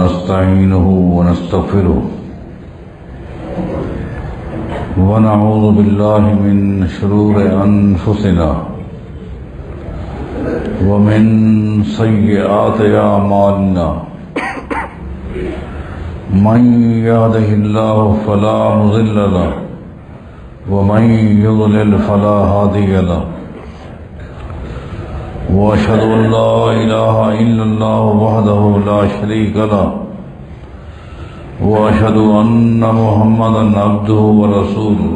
ونستعينه ونستغفره ونعوذ بالله من شرور أنفسنا ومن سيئات أعمالنا من يهده الله فلا مضل له ومن يضلل فلا هادي له وأشهد أن لا إله إلا الله وحده لا شريك له وأشهد أن محمدا عبده ورسوله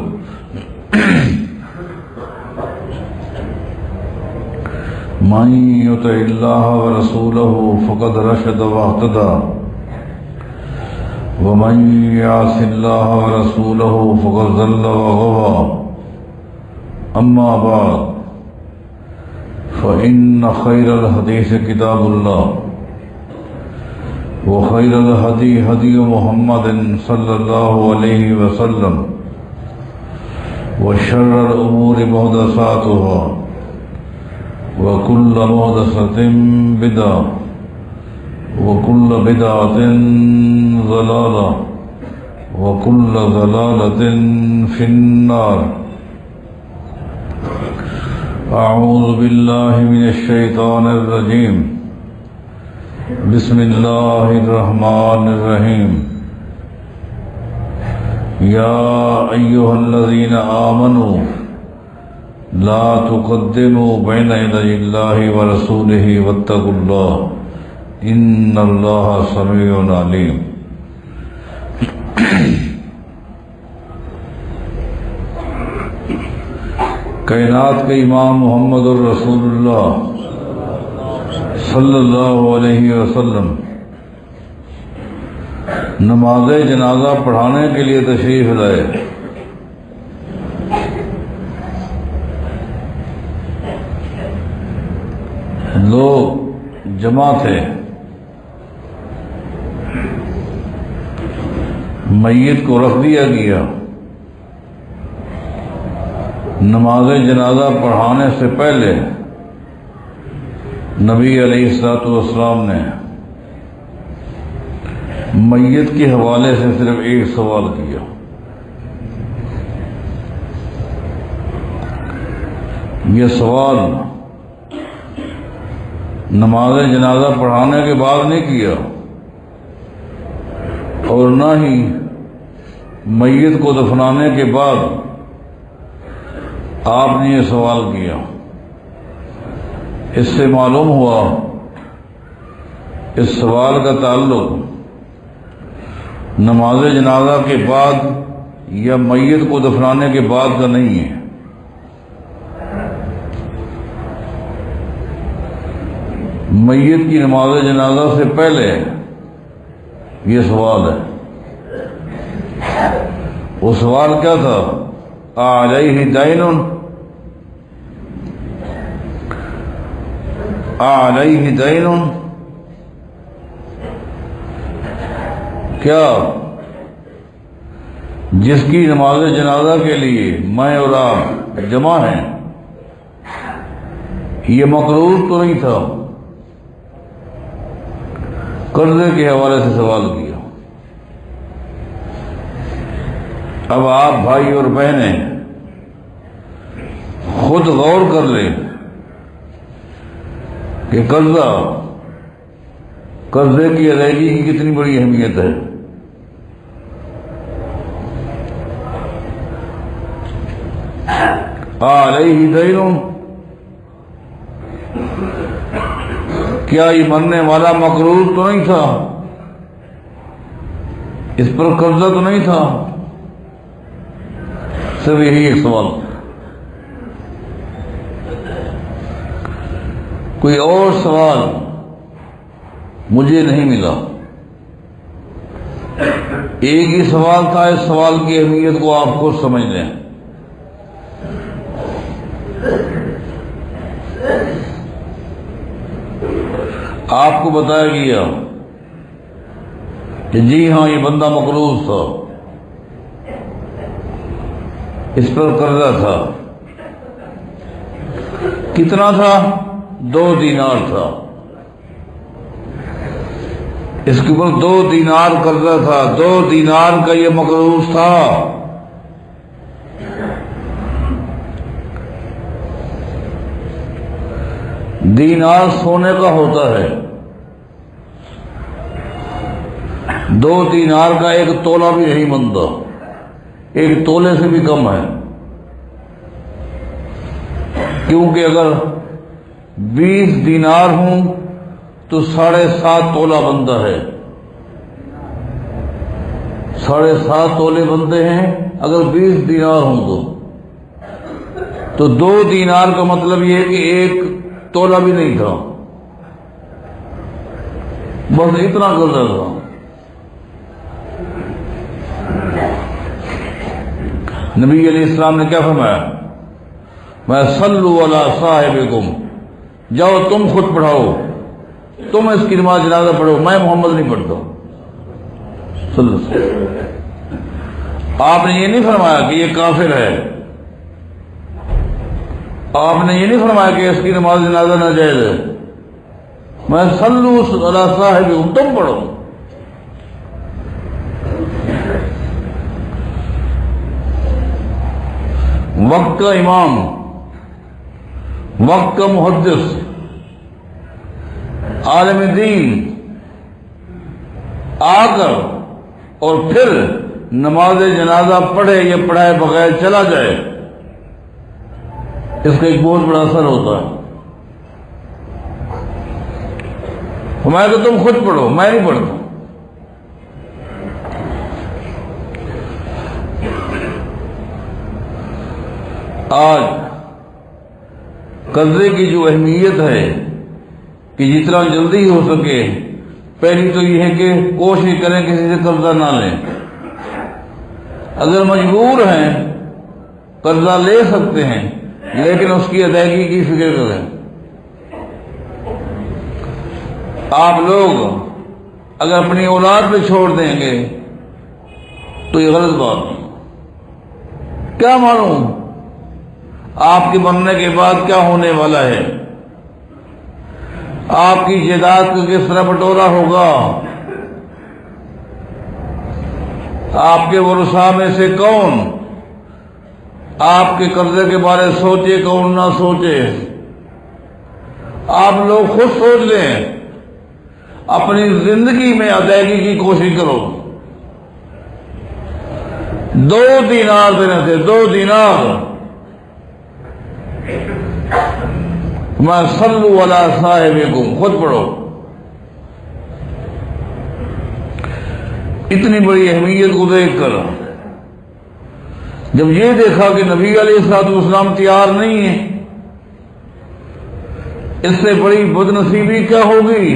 من يطع الله ورسوله فقد رشد واهتدى ومن يعص الله ورسوله فقد ضل وغوى أما بعد فإن خير الحديث كتاب الله وخير الهدي هدي محمد صلى الله عليه وسلم وشر الأمور محدثاتها وكل محدثة بدعة وكل بدعة ضلالة وكل ضلالة في النار. أعوذ بالله من الشيطان الرجيم. بسم الله الرحمن الرحيم. يا أيها الذين آمنوا لا تقدموا بين يدي الله ورسوله واتقوا الله إن الله سميع عليم. کائنات کے امام محمد الرسول اللہ صلی اللہ علیہ وسلم نماز جنازہ پڑھانے کے لیے تشریف لائے. لوگ جمع تھے. میت کو رکھ دیا گیا. نماز جنازہ پڑھانے سے پہلے نبی علیہ الصلوۃ والسلام نے میت کے حوالے سے صرف ایک سوال کیا. یہ سوال نماز جنازہ پڑھانے کے بعد نہیں کیا اور نہ ہی میت کو دفنانے کے بعد آپ نے یہ سوال کیا. اس سے معلوم ہوا اس سوال کا تعلق نماز جنازہ کے بعد یا میت کو دفنانے کے بعد کا نہیں ہے. میت کی نماز جنازہ سے پہلے یہ سوال ہے. وہ سوال کیا تھا؟ علیہ دین علیہ دین، کیا جس کی نماز جنازہ کے لیے میں اور آپ جمع ہیں یہ مقرور تو نہیں تھا؟ قرضے کے حوالے سے سوال کیا. اب آپ بھائی اور بہنیں خود غور کر لیں کہ قرضے کی ادائیگی کی کتنی بڑی اہمیت ہے. علیہ دین، کیا یہ مرنے والا مقرور تو نہیں تھا؟ اس پر قبضہ تو نہیں تھا؟ صرف یہی ایک سوال. کوئی اور سوال مجھے نہیں ملا. ایک ہی سوال تھا. اس سوال کی اہمیت کو آپ خود سمجھ لیں. آپ کو بتایا گیا کہ جی ہاں یہ بندہ مقروض تھا، اس پر قرضہ تھا. کتنا تھا؟ 2 دینار تھا. اس کے اوپر 2 دینار قرضہ تھا، 2 دینار کا یہ مقروض تھا۔ دینار سونے کا ہوتا ہے، 2 دینار کا 1 تولہ بھی نہیں بنتا، 1 تولے سے بھی کم ہے، کیونکہ اگر 20 دینار ہوں تو 7.5 تولہ بنتا ہے، 7.5 تولے بنتے ہیں اگر 20 دینار ہوں تو 2 دینار کا مطلب یہ ہے کہ 1 تولہ بھی نہیں تھا، بس اتنا قرضہ تھا۔ نبی علیہ السلام نے کیا فرمایا؟ میں صلو علی صاحبکم، جاؤ تم خود پڑھاؤ، تم اس کی نماز جنازہ پڑھو، میں محمد نہیں پڑھتا صلی اللہ علیہ وسلم۔ آپ نے یہ نہیں فرمایا کہ یہ کافر ہے، آپ نے یہ نہیں فرمایا کہ اس کی نماز جنازہ ناجائز ہے، میں صلو علی صاحبکم، تم پڑھو۔ وقت کا امام، وقت کا محدث، عالم دین آ کر اور پھر نماز جنازہ پڑھے یا پڑھائے بغیر چلا جائے، اس کا ایک بہت بڑا اثر ہوتا ہے۔ میں تو تم خود پڑھو، میں نہیں پڑھتا۔ آج قرضے کی جو اہمیت ہے کہ جتنا جلدی ہو سکے، پہلی تو یہ ہے کہ کوشش کریں کسی سے قرضہ نہ لیں، اگر مجبور ہیں قرضہ لے سکتے ہیں لیکن اس کی ادائیگی کی فکر کریں۔ آپ لوگ اگر اپنی اولاد پہ چھوڑ دیں گے تو یہ غلط بات ہے۔ کیا معلوم آپ کے مرنے کے بعد کیا ہونے والا ہے، آپ کی جائیداد کا کس طرح بٹورا ہوگا، آپ کے ورثاء میں سے کون آپ کے قرضے کے بارے سوچے، کون نہ سوچے۔ آپ لوگ خود سوچ لیں، اپنی زندگی میں ادائیگی کی کوشش کرو۔ 2 دینار دینے تھے، 2 دینار۔ میں صلو علی صاحبکم، خود پڑھو۔ اتنی بڑی اہمیت کو دیکھ کر جب یہ دیکھا کہ نبی علیہ الصلوۃ والسلام تیار نہیں ہے، اس سے بڑی بد نصیبی کیا ہوگی؟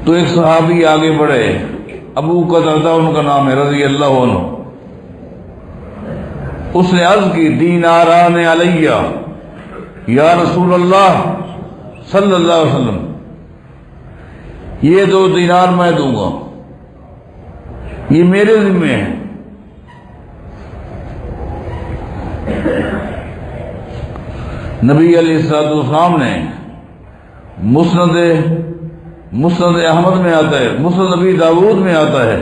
تو ایک صحابی آگے بڑھے، ابو قتادہ ان کا نام ہے رضی اللہ عنہ، اس نے عرض کی دیناران علیہ یا رسول اللہ صلی اللہ علیہ وسلم، یہ 2 دینار میں دوں گا، یہ میرے ذمہ ہے۔ نبی علیہ الصلوۃ والسلام نے مسند احمد میں آتا ہے، مسند نبی داؤد میں آتا ہے،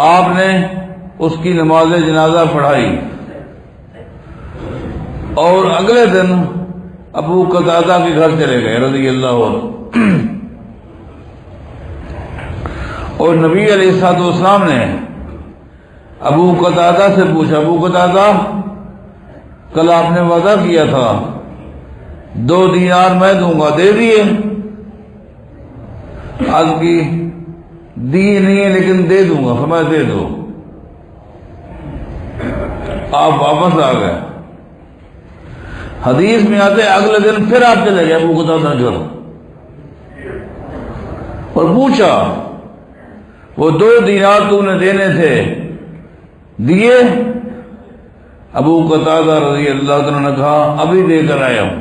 آپ نے اس کی نماز جنازہ پڑھائی اور اگلے دن ابو قتادہ کے گھر چلے گئے رضی اللہ عنہ، اور نبی علیہ الصلوۃ والسلام نے ابو قتادہ سے پوچھا، ابو قتادہ کل آپ نے وعدہ کیا تھا 2 دینار میں دوں گا، دے دیے؟ آج کی دی نہیں ہے لیکن دے دوں گا، فرمایا دے دو۔ آپ واپس آ گئے، حدیث میں آتے اگلے دن پھر آپ چلے گئے ابو قتادہ گھر اور پوچھا وہ 2 دینار تو نے دینے تھے دیے؟ ابو قتادہ رضی اللہ عنہ نے کہا ابھی دے کر آیا ہوں،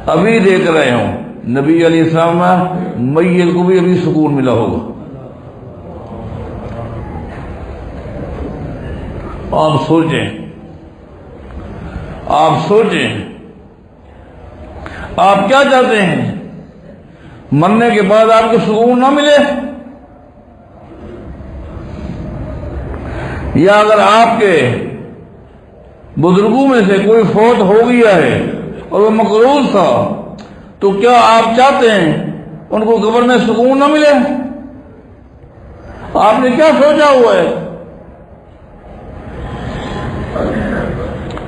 ابھی دے کر آیا ہوں۔ نبی علیہ السلام میت کو بھی ابھی سکون ملا ہوگا۔ آپ سوچیں، آپ سوچیں، آپ کیا چاہتے ہیں؟ مرنے کے بعد آپ کو سکون نہ ملے؟ یا اگر آپ کے بزرگوں میں سے کوئی فوت ہو گیا ہے اور وہ مقروض تھا تو کیا آپ چاہتے ہیں ان کو قبر میں سکون نہ ملے؟ آپ نے کیا سوچا ہوا ہے؟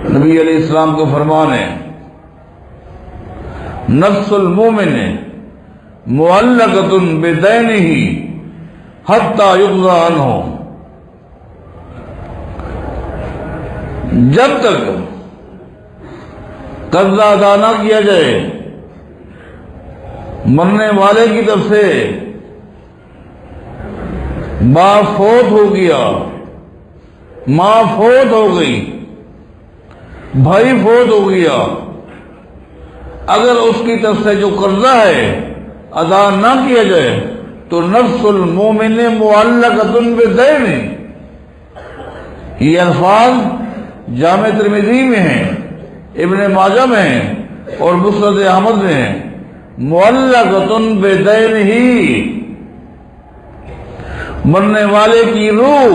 نبی علیہ السلام کو فرمان ہے نفس المومن معلقۃ بدینہ حتی یقضی عنہ، جب تک قرضہ ادا نہ کیا جائے مرنے والے کی طرف سے، باپ فوت ہو گیا، ماں فوت ہو گئی، بھائی فوت ہو گیا، اگر اس کی طرف سے جو قرضہ ہے ادا نہ کیا جائے تو نفس المومن معلقۃ بدینہ، یہ الفاظ جامع ترمذی میں ہیں، ابن ماجہ میں ہیں اور مسند احمد میں ہیں۔ معلقۃ بدینہ، مرنے والے کی روح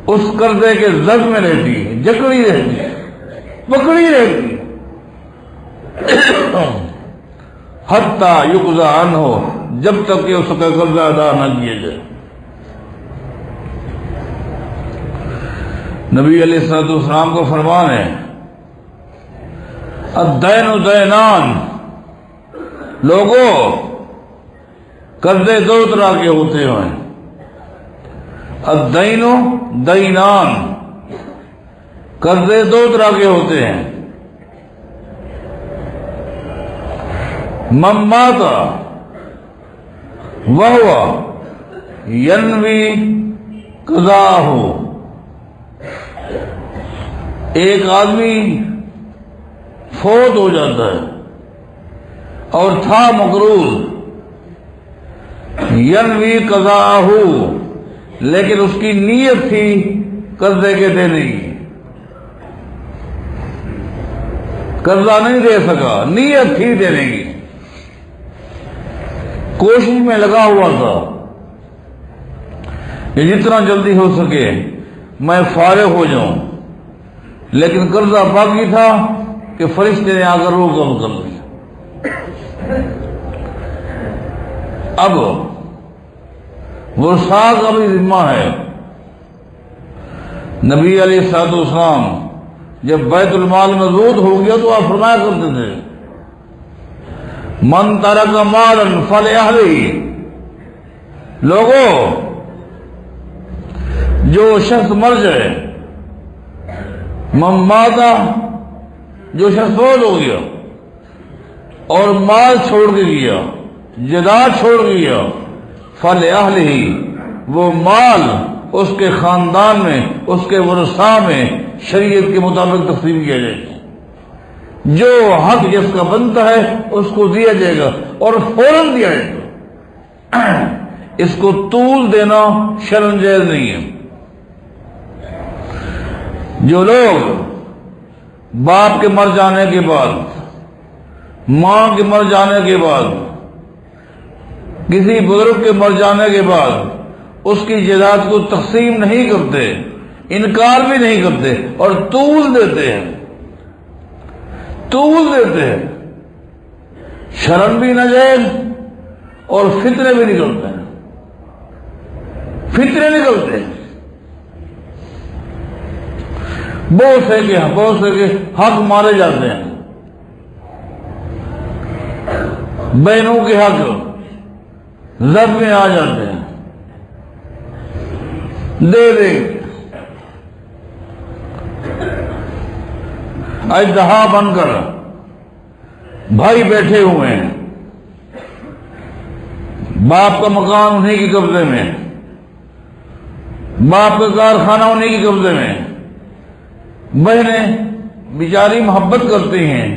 اس قرضے کے زد میں رہتی ہے، جکڑی رہتی ہے، پکڑی رہتی ہے، حتی یقضی عنہ، جب تک کہ اس کا قرضہ ادا نہ کیا جائے۔ نبی علیہ الصلوۃ والسلام کو فرمان ہے الدین دینان، لوگوں قرضے دو طرح کے ہوتے ہیں، الدین دینان، قرضے دو طرح کے ہوتے ہیں، من مات وہو ینوی قضاءہ، ایک آدمی فوت ہو جاتا ہے اور تھا مقروض، ینوی قضاءہ، لیکن اس کی نیت تھی قرضے کے دینے کی، قرضہ نہیں دے سکا، نیت تھی دینے کی، کوشش میں لگا ہوا تھا کہ جتنا جلدی ہو سکے میں فارغ ہو جاؤں، لیکن قرضہ باقی تھا کہ فرشتے نے آ کر وہ قبض کر لیا۔ اب وہ ساز ابھی ذمہ ہے۔ نبی علیہ الصلوۃ والسلام جب بیت المال میں زود ہو گیا تو آپ فرمایا کرتے تھے من ترک مالا فلأہلہ، لوگوں جو شخص مر جائے، من ماتا، جو شخص فوت ہو گیا اور مال چھوڑ کے گیا، جائیداد چھوڑ کے گیا، فلأہلہ، وہ مال اس کے خاندان میں، اس کے ورثاء میں شریعت کے مطابق تقسیم کیا جائے گا، جو حق جس کا بنتا ہے اس کو دیا جائے گا اور فوراً دیا جائے گا، اس کو طول دینا شرعاً جائز نہیں ہے۔ جو لوگ باپ کے مر جانے کے بعد، ماں کے مر جانے کے بعد، کسی بزرگ کے مر جانے کے بعد اس کی جائیداد کو تقسیم نہیں کرتے، انکار بھی نہیں کرتے اور طول دیتے ہیں، طول دیتے ہیں، شرم بھی ناجائز اور فتنے بھی نکلتے ہیں، فتنے نکلتے ہیں، بہت سے کے حق مارے جاتے ہیں، بہنوں کے حق زد میں آ جاتے ہیں، دے دے اژدہا بن کر بھائی بیٹھے ہوئے ہیں، باپ کا مکان انہیں کے قبضے میں، باپ کا کارخانہ انہیں کے قبضے میں، بہنیں بیچاری محبت کرتی ہیں،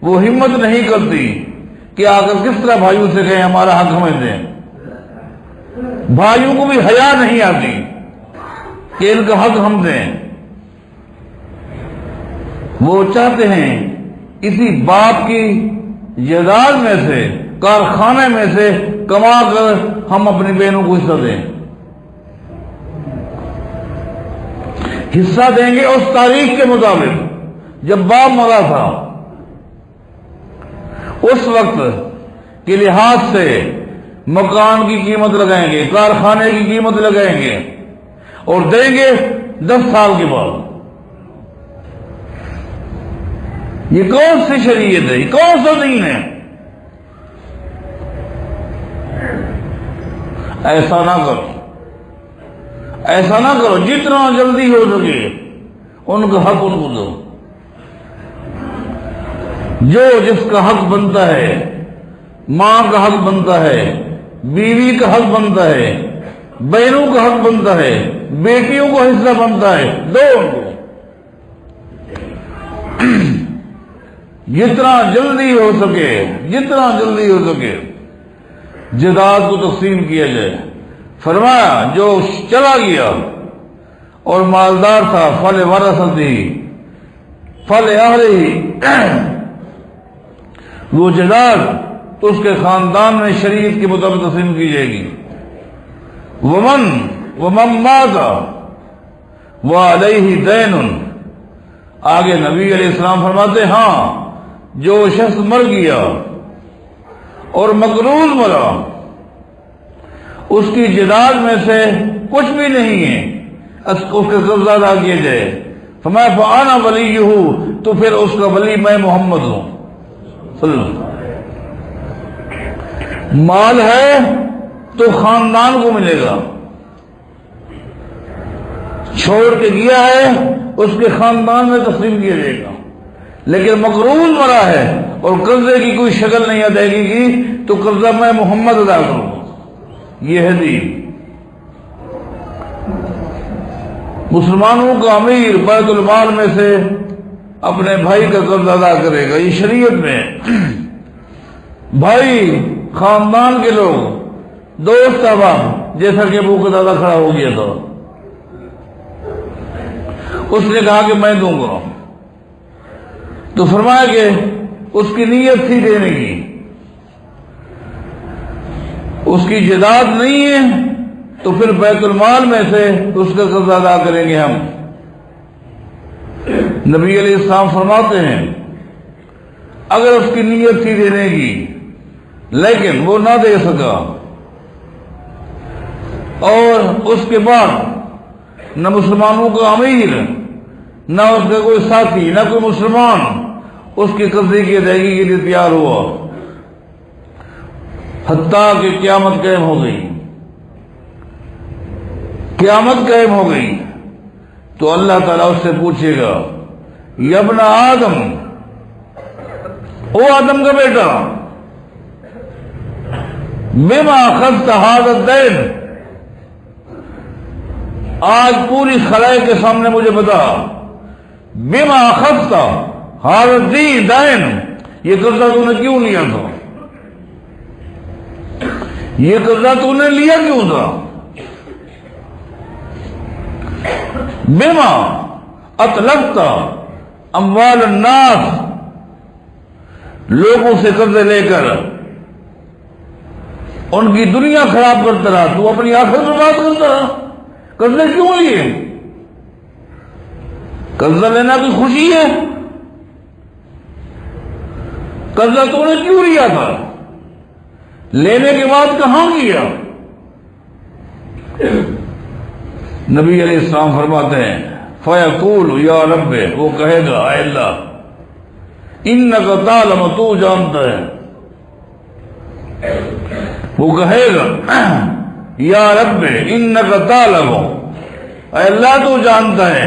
وہ ہمت نہیں کرتی کہ آ کر کس طرح بھائیوں سے کہیں ہمارا حق ہمیں دیں، بھائیوں کو بھی حیا نہیں آتی کہ ان کا حق ہم دیں، وہ چاہتے ہیں اسی باپ کی جائیداد میں سے کارخانے میں سے کما کر ہم اپنی بہنوں کو حصہ دیں، حصہ دیں گے اس تاریخ کے مطابق جب باپ مرا تھا، اس وقت کے لحاظ سے مکان کی قیمت لگائیں گے، کارخانے کی قیمت لگائیں گے اور دیں گے 10 سال کے بعد۔ یہ کون سی شریعت ہے؟ یہ کون سا دین ہے؟ ایسا نہ کرو، ایسا نہ کرو، جتنا جلدی ہو سکے ان کا حق ان کو دو۔ جو جس کا حق بنتا ہے، ماں کا حق بنتا ہے، بیوی کا حق بنتا ہے، بہنوں کا حق بنتا ہے، بیٹیوں کو حصہ بنتا ہے، دو ان کو، جتنا جلدی ہو سکے، جتنا جلدی ہو سکے جائیداد کو تقسیم کیا جائے۔ فرمایا جو چلا گیا اور مالدار تھا فل ورثتی فل اہلہ، وہ جائیداد اس کے خاندان میں شریعت کے مطابق تقسیم کی جائے گی۔ ومن مات وعلیہ دین، آگے نبی علیہ السلام فرماتے ہاں جو شخص مر گیا اور مقروض مرا، اس کی جائیداد میں سے کچھ بھی نہیں ہے اس کے قرضہ ادا کیا جائے، فرمایا فانا ولیہ، تو پھر اس کا ولی میں محمد ہوں صلی اللہ علیہ وسلم۔ مال ہے تو خاندان کو ملے گا، چھوڑ کے گیا ہے اس کے خاندان میں تقسیم کیا جائے گا، لیکن مقروض مرا ہے اور قرضے کی کوئی شکل نہیں ادائیگی کی تو قرضہ میں محمد ادا کروں گا۔ یہ ہے دین۔ مسلمانوں کا امیر بیت المال میں سے اپنے بھائی کا قرض ادا کرے گا، یہ شریعت میں۔ بھائی، خاندان کے لوگ، دوست احباب، جیسا کہ ابو قتادہ کھڑا ہو گیا تھا، اس نے کہا کہ میں دوں گا، تو فرمایا کہ اس کی نیت تھی دینے کی، اس کی جائیداد نہیں ہے تو پھر بیت المال میں سے اس کا قرض ادا کریں گے ہم۔ نبی علیہ السلام فرماتے ہیں اگر اس کی نیت تھی دینے کی لیکن وہ نہ دے سکا، اور اس کے بعد نہ مسلمانوں کا امیر، نہ اس کا کوئی ساتھی، نہ کوئی مسلمان اس کی قرضے کی ادائیگی کے لیے تیار ہوا، حتیٰ کہ قیامت قائم ہو گئی، قیامت قائم ہو گئی تو اللہ تعالیٰ اس سے پوچھے گا یا ابن آدم، او آدم کا بیٹا، بما اخذت هذا الدین، آج پوری خلائق کے سامنے مجھے بتا، بما اخذت هذا الدین، یہ قرضہ تو نے کیوں لیا تھا؟ یہ قرضہ تو نے لیا کیوں تھا؟ بما اطلقت اموال الناس، لوگوں سے قرضے لے کر ان کی دنیا خراب کرتا رہا، تو اپنی آخرت برباد کرتا رہا، قرضے کیوں لیے؟ قرضہ لینا کی خوشی ہے؟ قرضہ تو نے کیوں لیا تھا؟ لینے کے بعد کہاں گیا؟ نبی علیہ السلام فرماتے ہیں فَيَقُولُ يَا رَبِّ، وہ کہے گا اے اللہ، اِنَّكَ تَعْلَمُ، تو جانتا ہے، وہ کہے گا یا رب اِنَّكَ تَعْلَمُ، اے اللہ تو جانتا ہے،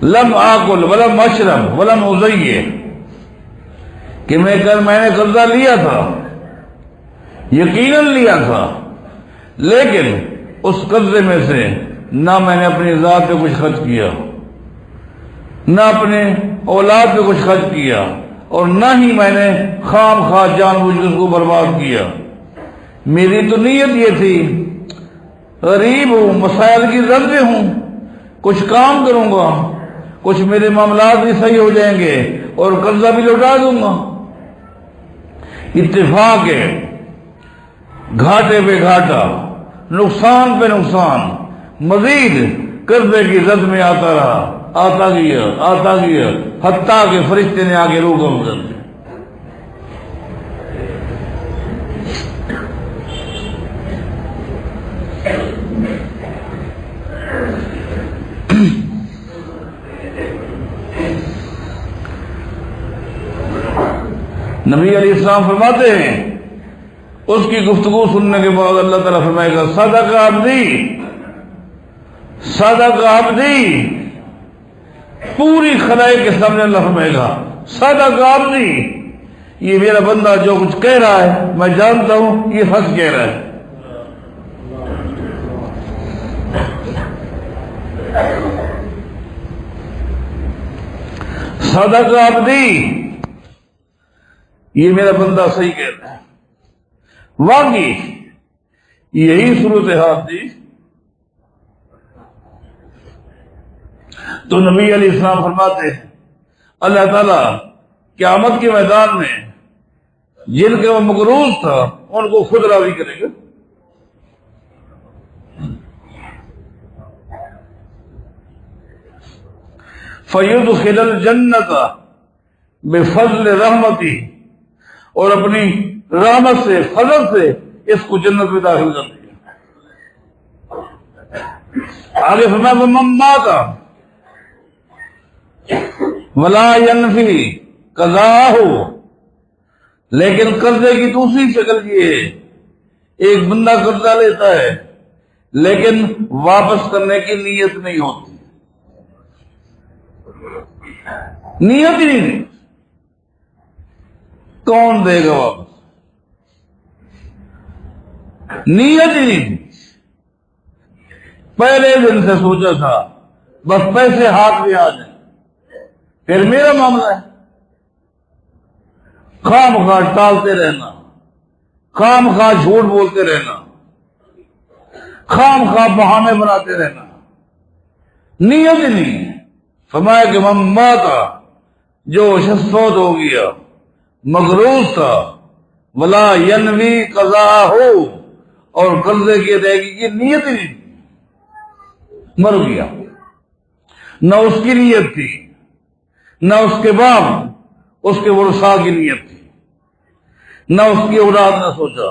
لم آکل ولم اشرب ولم ازیہ، کہ میں نے قرضہ لیا تھا، یقیناً لیا تھا، لیکن اس قرضے میں سے نہ میں نے اپنی ذات پہ کچھ خرچ کیا، نہ اپنے اولاد پہ کچھ خرچ کیا، اور نہ ہی میں نے خام خواہ جان بوجھ کر اس کو برباد کیا۔ میری تو نیت یہ تھی، غریب ہوں، مسائل کی زد میں ہوں، کچھ کام کروں گا، کچھ میرے معاملات بھی صحیح ہو جائیں گے اور قرضہ بھی لوٹا دوں گا۔ اتفاق ہے، گھاٹے پہ گھاٹا، نقصان پہ نقصان، مزید قرضے کی زد میں آتا رہا، آتا گیا حتیٰ کہ فرشتے نے آگے روح قبض کر دیا۔ نبی علیہ السلام فرماتے ہیں، اس کی گفتگو سننے کے بعد اللہ تعالیٰ فرمائے گا صدق عبدی، صدق عبدی، پوری خلائق کے سامنے اللہ فرمائے گا صدق عبدی، یہ میرا بندہ جو کچھ کہہ رہا ہے میں جانتا ہوں یہ حق کہہ رہا ہے۔ صدق عبدی، یہ میرا بندہ صحیح کہہ رہا ہے۔ واقعی یہی صورتحال تھی تو نبی علیہ السلام فرماتے ہیں اللہ تعالیٰ قیامت کے میدان میں جن کے وہ مقروض تھا ان کو خود راضی کرے گا۔ فَيُدْخِلَ الْجَنَّةَ بِفَضْلِ رَحْمَتِهِ، اور اپنی رحمت سے، فضل سے اس کو جنت میں داخل کر دیا۔ آگے فرمایا وَمَن مَاتَ وَلَا يَنْفِي قَضَاءَهُ، لیکن قرضے کی دوسری شکل یہ ہے، ایک بندہ قرضہ لیتا ہے لیکن واپس کرنے کی نیت نہیں ہوتی، نیت ہی نہیں، کون دے گا واپس، نیت ہی نہیں تھی، پہلے دن سے سوچا تھا بس پیسے ہاتھ میں آ جائیں پھر میرا معاملہ ہے، خواہ مخواہ ٹالتے رہنا، خواہ مخواہ جھوٹ بولتے رہنا، خواہ مخواہ بہانے بناتے رہنا، نیت ہی نہیں۔ فرمایا کہ من مات، جو شخص فوت ہو گیا مقروض تھا، ولا ینوی قضاء ہو، اور قرضے کی ادائیگی کی نیت ہی نہیں تھی، مر گیا، نہ اس کی نیت تھی، نہ اس کے باپ اس کے ورثاء کی نیت تھی، نہ اس کی اولاد نے سوچا،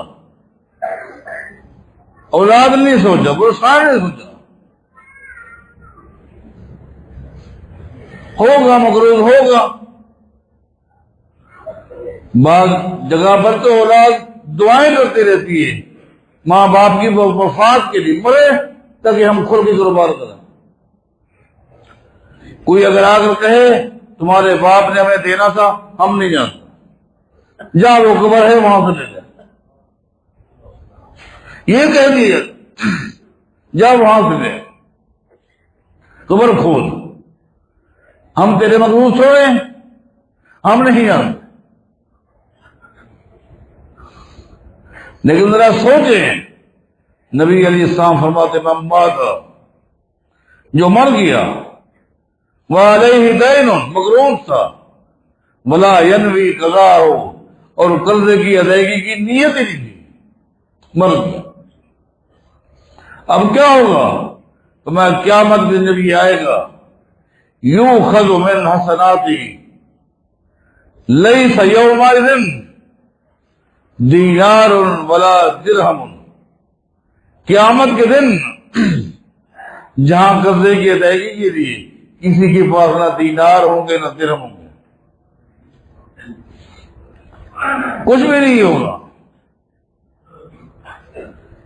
اولاد نہیں سوچا، ورثاء نے سوچا، ہوگا مقروض ہوگا۔ بعض جگہ پر تو اولاد دعائیں کرتی رہتی ہے ماں باپ کی وفات کے لیے، مرے تاکہ ہم کھل کے کاروبار کریں۔ کوئی اگر آ کر کہے تمہارے باپ نے ہمیں دینا تھا ہم نہیں جانتے، جا وہ قبر ہے وہاں سے لے جا، یہ کہہ دیا جا وہاں سے لے، قبر کھود، ہم تیرے مقروض چھوڑے ہم نہیں جانتے۔ لیکن ذرا سوچیں، نبی علیہ السلام فرماتے من مات، جو مر گیا وعلیہ دین، مقروض تھا، ولا ینوی قضاء، اور قرضے کی ادائیگی کی نیت ہی نہیں تھی، مر گیا، اب کیا ہوگا؟ تو میں قیامت کے دن جب یہ آئے گا یؤخذ من حسناتی لیس یومئذ دینار ولا درہم، قیامت کے دن جہاں قرضے کی ادائیگی کے لیے کسی کے پاس نہ دینار ہوں گے نہ درہم ہوں گے، کچھ بھی نہیں ہوگا۔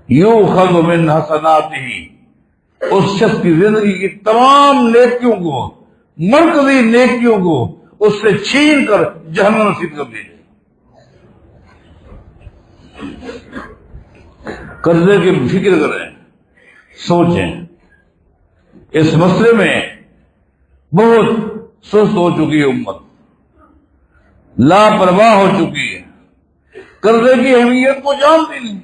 یؤخذ من حسناتہ، اس شخص کی زندگی کی تمام نیکیوں کو، مرکزی نیکیوں کو اس سے چھین کر جہنم نصیب کر دی جائے۔ قرضے کی فکر کریں، سوچیں، اس مسئلے میں بہت سست ہو چکی ہے امت، لاپرواہ ہو چکی ہے، قرضے کی اہمیت کو جانتی نہیں۔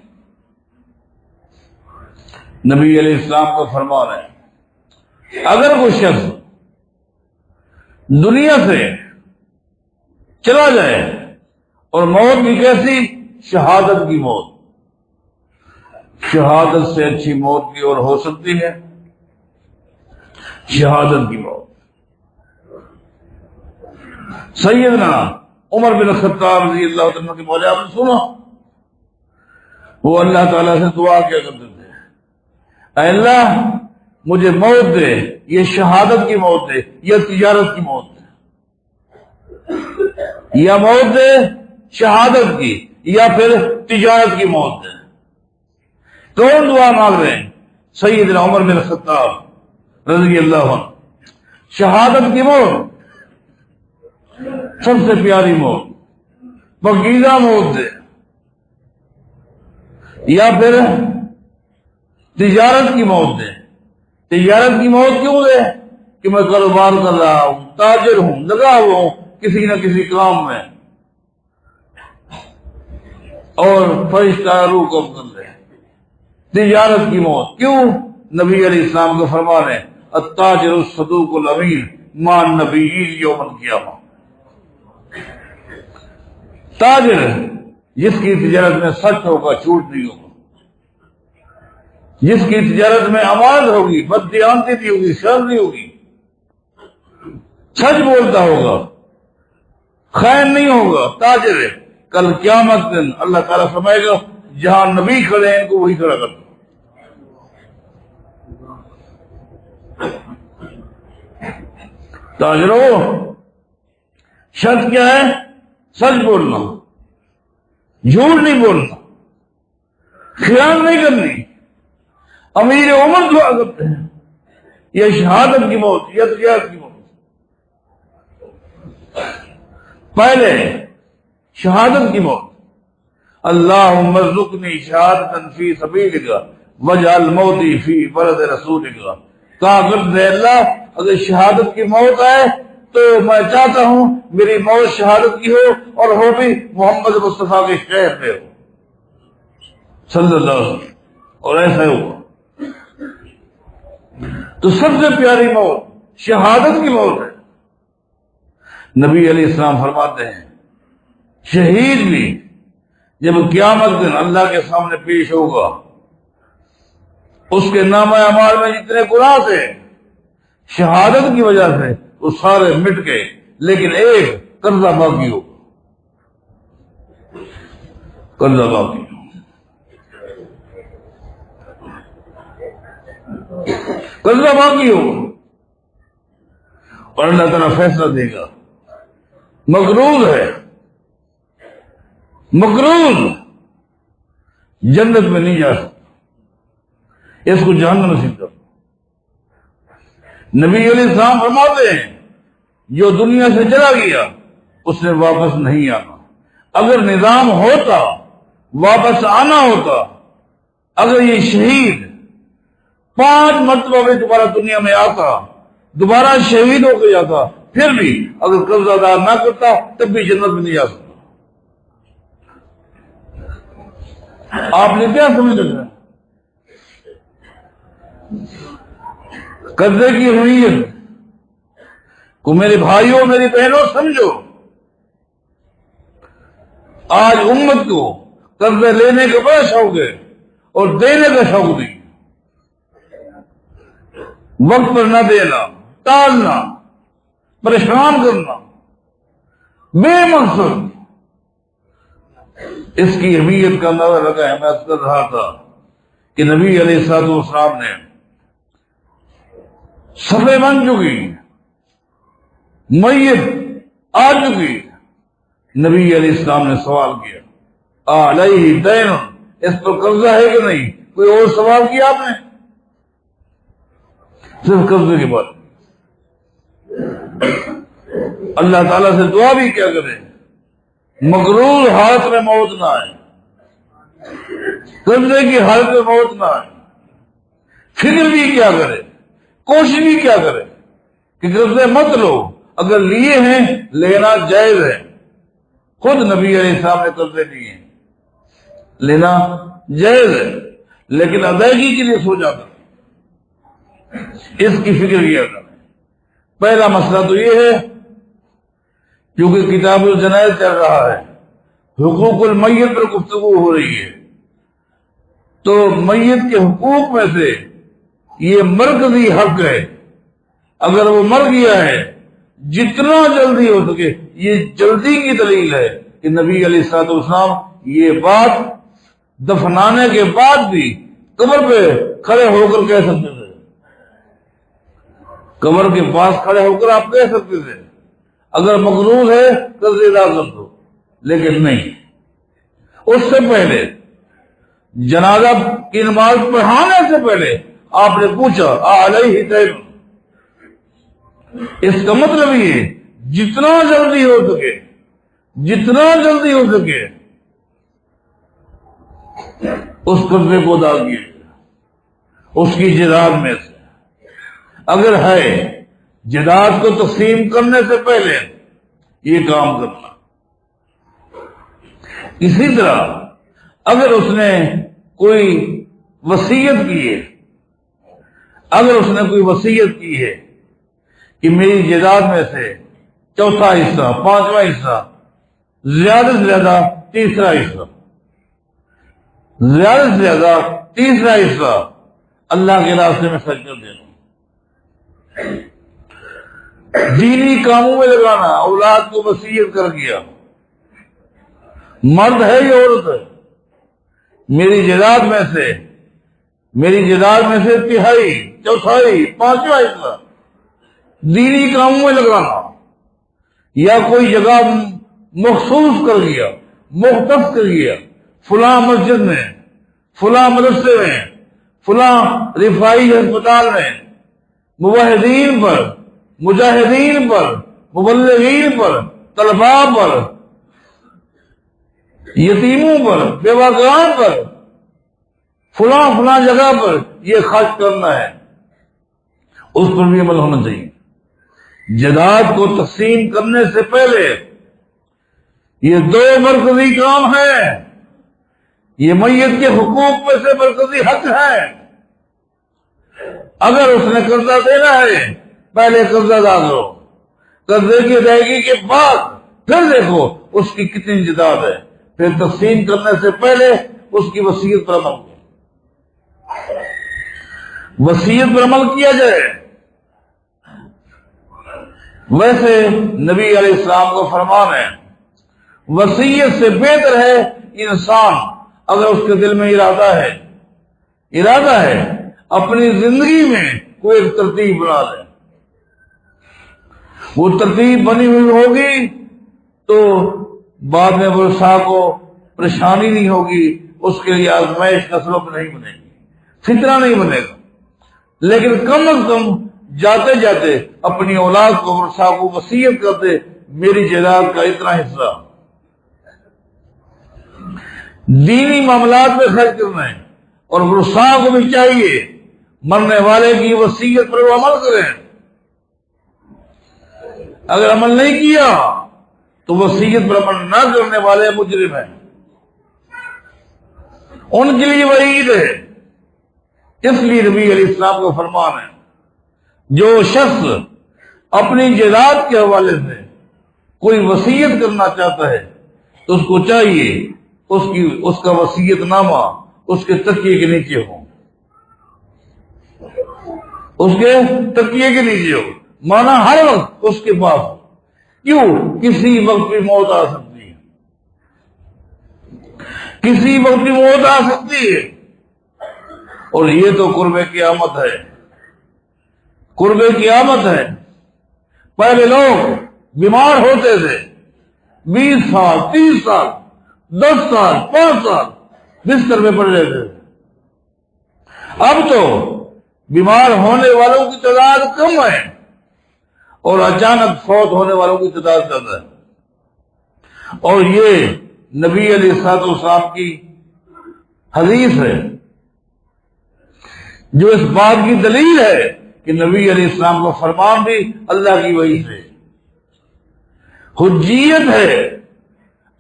نبی علیہ السلام کا فرمان ہے اگر کوئی شخص دنیا سے چلا جائے اور موت بھی کیسی؟ شہادت کی موت. شہادت سے اچھی موت بھی اور ہو سکتی ہے؟ شہادت کی موت. سیدنا عمر بن خطاب رضی اللہ عنہ کے بولے آپ نے سنو، وہ اللہ تعالیٰ سے دعا کیا کرتے تھے، اے اللہ مجھے موت دے، یہ شہادت کی موت دے یا تجارت کی موت دے، یا موت دے شہادت کی یا پھر تجارت کی موت دے. کون دعا مانگ رہے ہیں؟ سیدنا عمر بن خطاب رضی اللہ عنہ. شہادت کی موت سب سے پیاری موت، پاکیزہ موت دے، یا پھر تجارت کی موت دے. تجارت کی موت کیوں دے؟ کہ میں کاروبار کر رہا ہوں، تاجر ہوں، لگا ہوا ہوں کسی نہ کسی کام میں، اور فرشتہ روح کو کر لے. تجارت کی موت کیوں؟ نبی علیہ السلام کا فرمان ہے التاجر الصدوق الامین مع النبیین یوم القیامہ. تاجر جس کی تجارت میں سچ ہوگا، جھوٹ نہیں ہوگا، جس کی تجارت میں امانت ہوگی، بددیانتی نہیں ہوگی، شر نہیں ہوگی، سچ بولتا ہوگا، خائن نہیں ہوگا، تاجر ہے. کل قیامت دن اللہ تعالیٰ فرمائے گا جہاں نبی کھڑے ہیں ان کو وہی کھڑا کر دو. تاجروں شرط کیا ہے؟ سچ بولنا، جھوٹ نہیں بولنا، خیال نہیں کرنی. امیر عمر دعا کرتے ہیں یہ شہادت کی موت یا تجارت کی موت. پہلے شہادت کی موت، اللہم ارزقنی شہادتا فی سبیلک واجعل موتی فی بلد رسولک. کہا کرتے اللہ اگر شہادت کی موت آئے تو میں چاہتا ہوں میری موت شہادت کی ہو اور ہو بھی محمد مصطفیٰ کے شہر میں ہو صلی اللہ علیہ وسلم. اور ایسا ہوا. تو سب سے پیاری موت شہادت کی موت ہے. نبی علیہ السلام فرماتے ہیں شہید بھی جب قیامت دن اللہ کے سامنے پیش ہوگا، اس کے نامہ اعمال میں جتنے گناہ تھے شہادت کی وجہ سے وہ سارے مٹ گئے، لیکن ایک قرضہ باقی ہوگا. قرضہ باقی قرضہ باقی ہوگا اور اللہ تعالیٰ فیصلہ دے گا. مقروض ہے، مقروض جنت میں نہیں جا سکتا، اس کو جہنم نصیب کر. نبی علیہ السلام فرماتے ہیں جو دنیا سے چلا گیا اس نے واپس نہیں آنا. اگر نظام ہوتا واپس آنا ہوتا، اگر یہ شہید 5 مرتبہ میں دوبارہ دنیا میں آتا، دوبارہ شہید ہو کے جاتا، پھر بھی اگر قرض ادا نہ کرتا تب بھی جنت میں نہیں جا سکتا. آپ نے کیا سمجھ رکھا؟ قرضے کی اہمیت کو میرے بھائیوں میری بہنوں سمجھو. آج امت کو قرضے لینے کا بڑا شوق ہے اور دینے کا شوق نہیں. وقت پر نہ دینا، ٹالنا، پریشان کرنا بے مقصد. اس کی اہمیت کا اندازہ لگا ہے. میں عرض کر رہا تھا کہ نبی علیہ الصلوۃ والسلام نے صفحے بن چکی، میت آ چکی. نبی علیہ السلام نے سوال کیا علیہ دین، اس پر قرضہ ہے کہ نہیں؟ کوئی اور سوال کیا آپ نے؟ صرف قرضے کے بعد اللہ تعالیٰ سے دعا بھی کیا کرے مغرور حالت میں موت نہ آئے، قرضے کی حالت میں موت نہ آئے. فکر بھی کیا کرے، کوشش بھی کیا کرے کہ قرضے مت لو. اگر لیے ہیں لینا جائز ہے. خود نبی علیہ السلام نے قرضے لیے ہیں، لینا جائز ہے، لیکن ادائیگی کے لیے سو جاتا. اس کی فکر کیا کریں. پہلا مسئلہ تو یہ ہے کیونکہ کتاب الجنائز چل رہا ہے، حقوق المیت پر گفتگو ہو رہی ہے، تو میت کے حقوق میں سے یہ مرکزی حق ہے، اگر وہ مر گیا ہے جتنا جلدی ہو سکے، یہ جلدی کی دلیل ہے کہ نبی علیہ الصلوۃ والسلام یہ بات دفنانے کے بعد بھی قبر پہ کھڑے ہو کر کہہ سکتے تھے، قبر کے پاس کھڑے ہو کر آپ کہہ سکتے تھے اگر مقروض ہے قرض ادا کر دو، لیکن نہیں، اس سے پہلے جنازہ کی نماز پڑھانے سے پہلے آپ نے پوچھا علیہ دین، اس کا مطلب یہ جتنا جلدی ہو سکے، جتنا جلدی ہو سکے اس قرضے کو ادا کیے، اس کی جداد میں سے اگر ہے جداد کو تقسیم کرنے سے پہلے یہ کام کرنا۔ اسی طرح اگر اس نے کوئی وصیت کی ہے، اگر اس نے کوئی وصیت کی ہے کہ میری جائیداد میں سے چوتھا حصہ، پانچواں حصہ، زیادہ سے زیادہ تیسرا حصہ، زیادہ سے زیادہ تیسرا حصہ اللہ کے راستے میں خرچ کر دینا، دینی کاموں میں لگانا، اولاد کو وصیت کر گیا، مرد ہے یا عورت ہے، میری جائیداد میں سے تہائی، چوتھائی، پانچواں حصہ دینی کاموں میں لگانا، یا کوئی جگہ مخصوص کر گیا، مختص کر گیا، فلاں مسجد میں، فلاں مدرسے میں، فلاں رفائی ہسپتال میں موحدین پر، مجاہدین پر، مبلغین پر، طلباء پر، یتیموں پر، بیواگان پر، فلاں جگہ پر یہ خرچ کرنا ہے، اس پر بھی عمل ہونا چاہیے۔ جائیداد کو تقسیم کرنے سے پہلے یہ دو مرکزی کام ہیں، یہ میت کے حقوق میں سے مرکزی حق ہے۔ اگر اس نے قرضہ دینا ہے پہلے قرضہ ادا کرو، قرضے کی ادائیگی کے بعد پھر دیکھو اس کی کتنی جائیداد ہے، پھر تقسیم کرنے سے پہلے اس کی وصیت پر عمل کرو، وصیت پر عمل کیا جائے۔ ویسے نبی علیہ السلام کا فرمان ہے وصیت سے بہتر ہے انسان اگر اس کے دل میں ارادہ ہے اپنی زندگی میں کوئی ایک ترتیب بنا لے، وہ ترتیب بنی ہوئی ہوگی تو بعد میں ورثاء کو پریشانی نہیں ہوگی، اس کے لیے آزمائش کا سبب نہیں بنے گی، فتنہ نہیں بنے گا، لیکن کم از کم جاتے جاتے اپنی اولاد کو ورثاء کو وصیت کرتے میری جائیداد کا اتنا حصہ دینی معاملات میں خرچ کرنا ہے، اور ورثاء کو بھی چاہیے مرنے والے کی وصیت پر وہ عمل کریں۔ اگر عمل نہیں کیا تو وصیت پر عمل نہ کرنے والے مجرم ہیں، ان کے لیے وعید ہے۔ اس لیے نبی علیہ السلام کا فرمان ہے جو شخص اپنی جائیداد کے حوالے سے کوئی وصیت کرنا چاہتا ہے تو اس کو چاہیے اس کا وصیت نامہ اس کے تکیے کے نیچے ہو، اس کے تکیے کے نیچے ہو، مانا ہر وقت اس کے پاس ہو۔ کیوں؟ کسی وقت بھی موت آ سکتی ہے، کسی وقت بھی موت آ سکتی ہے، اور یہ تو قرب قیامت ہے، قرب قیامت ہے۔ پہلے لوگ بیمار ہوتے تھے 20 سال، 30 سال، 10 سال، 5 سال بستر میں پڑ رہتے تھے، اب تو بیمار ہونے والوں کی تعداد کم ہے اور اچانک فوت ہونے والوں کی تعداد زیادہ ہے، اور یہ نبی علیہ الصلوۃ والسلام کی حدیث ہے جو اس بات کی دلیل ہے کہ نبی علیہ السلام کا فرمان بھی اللہ کی وحی سے حجیت ہے،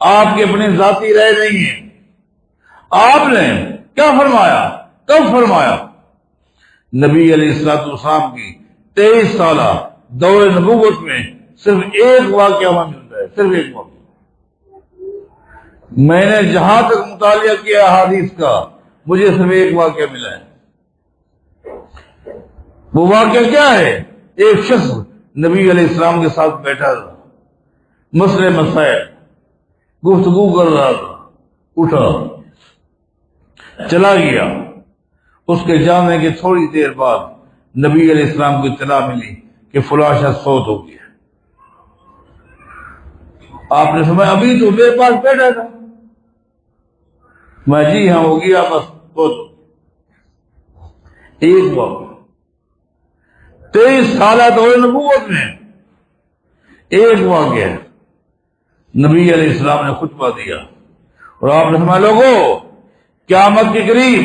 آپ کی اپنی ذاتی رائے نہیں ہے۔ آپ نے کیا فرمایا، کب فرمایا؟ نبی علیہ الصلوۃ والسلام کی 23 سالہ دور نبوت میں صرف ایک واقعہ ہمیں ملتا ہے، صرف ایک واقعہ، میں نے جہاں تک مطالعہ کیا حدیث کا مجھے صرف ایک واقعہ ملا ہے. وہ واقعہ کیا ہے؟ ایک شخص نبی علیہ السلام کے ساتھ بیٹھا تھا، مسئلے مسائل گفتگو کر رہا تھا، اٹھا چلا گیا. اس کے جانے کے تھوڑی دیر بعد نبی علیہ السلام کو اطلاع ملی کہ فلاں شخص فوت ہو گیا. آپ نے سمجھا ابھی تو میرے پاس بیٹھا تھا. میں جی ہاں ہو گیا بس فوت. ایک وقت 23 سالہ دور نبوت میں ایک واقعہ نبی علیہ السلام نے خطبہ دیا اور آپ نے فرمایا لوگوں قیامت کے قریب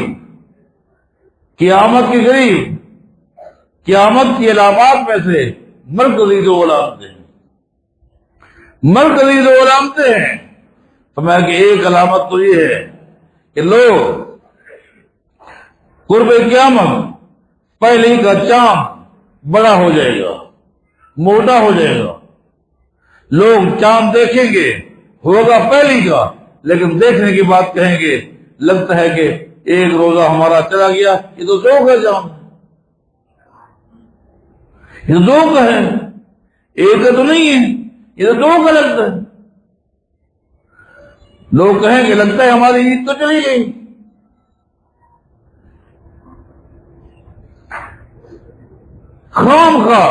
قیامت کی علامات میں سے مرکزی دو علامتیں ہیں. فرمایا کہ ایک علامت تو یہ ہے کہ لوگ قرب قیامت پہلے کا چاند بڑا ہو جائے گا، موٹا ہو جائے گا. لوگ چاند دیکھیں گے، ہوگا پہلی کا، لیکن دیکھنے کی بات کہیں گے لگتا ہے کہ ایک روزہ ہمارا چلا گیا، یہ تو دو کا چاند ہے، یہ تو دو کا ہے، ایک کا تو نہیں ہے، یہ تو دو کا لگتا ہے. لوگ کہیں گے لگتا ہے ہماری عید تو چلی گئی. خام خواہ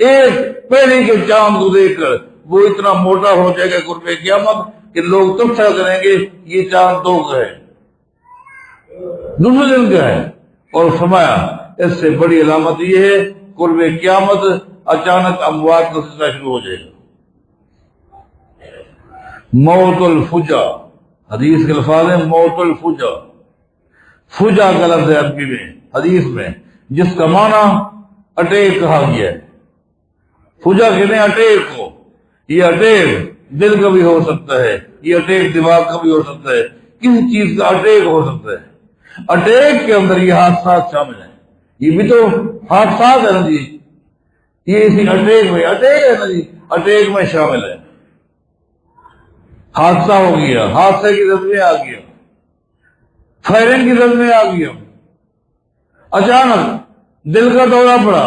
ایک پہلے کے چاند کو دیکھ کر وہ اتنا موٹا ہو جائے گا قرب قیامت کہ لوگ تبصرہ کریں گے یہ چاند دو کا ہے، دوسرے دن کا ہے. اور فرمایا اس سے بڑی علامت یہ ہے قرب قیامت اچانک اموات کا سلسلہ شروع ہو جائے گا. موت الفجا، حدیث کے الفاظ ہیں موت الفجا. فجا کا لفظ ہے عربی میں حدیث میں جس کا معنی اٹیک کہا گیا ہے. فجا کہتے ہیں اٹیک کو. یہ اٹیک دل کا بھی ہو سکتا ہے، یہ اٹیک دماغ کا بھی ہو سکتا ہے، کسی چیز کا اٹیک ہو سکتا ہے. اٹیک کے اندر یہ حادثات شامل ہیں. یہ بھی تو حادثات ہے نا جی، یہ اسی اٹیک میں اٹیک ہے نا جی، اٹیک میں شامل ہے. حادثہ ہو گیا، حادثے کی زد میں آ گیا، فائرنگ کی زد میں آ گیا، اچانک دل کا دورہ پڑا،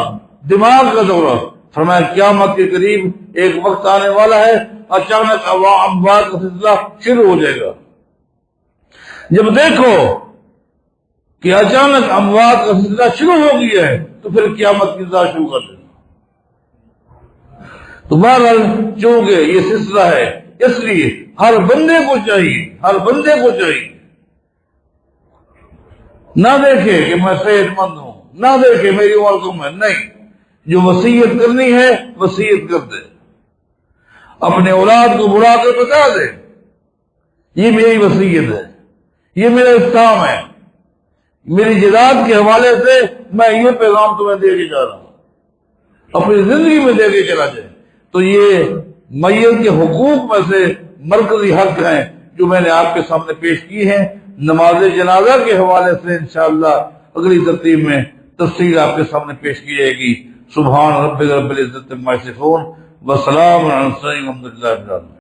دماغ کا دورہ. فرمایا قیامت کے قریب ایک وقت آنے والا ہے اچانک اموات کا سلسلہ شروع ہو جائے گا. جب دیکھو کہ اچانک اموات کا سلسلہ شروع ہو گیا ہے تو پھر قیامت کی انتظار شروع کر دینا. تو بہرحال چونکہ یہ سلسلہ ہے اس لیے ہر بندے کو چاہیے نہ دیکھے کہ میں صحت مند ہوں، نہ دیکھے میری عمر کم ہے، نہیں، جو وصیت کرنی ہے وصیت کر دے. اپنے اولاد کو بڑھا کر بتا دے یہ میری وصیت ہے، یہ میرا اختتام ہے، میری جائیداد کے حوالے سے میں یہ پیغام تمہیں دے کے جا رہا ہوں، اپنی زندگی میں دے کے چلا جائے. تو یہ میت کے حقوق میں سے مرکزی حق ہیں جو میں نے آپ کے سامنے پیش کی ہیں. نماز جنازہ کے حوالے سے انشاءاللہ اگلی ترتیب میں تفصیل آپ کے سامنے پیش کی جائے گی. سبحان ربک رب العزت عما یصفون وسلام علی المرسلین والحمد للہ رب العالمین.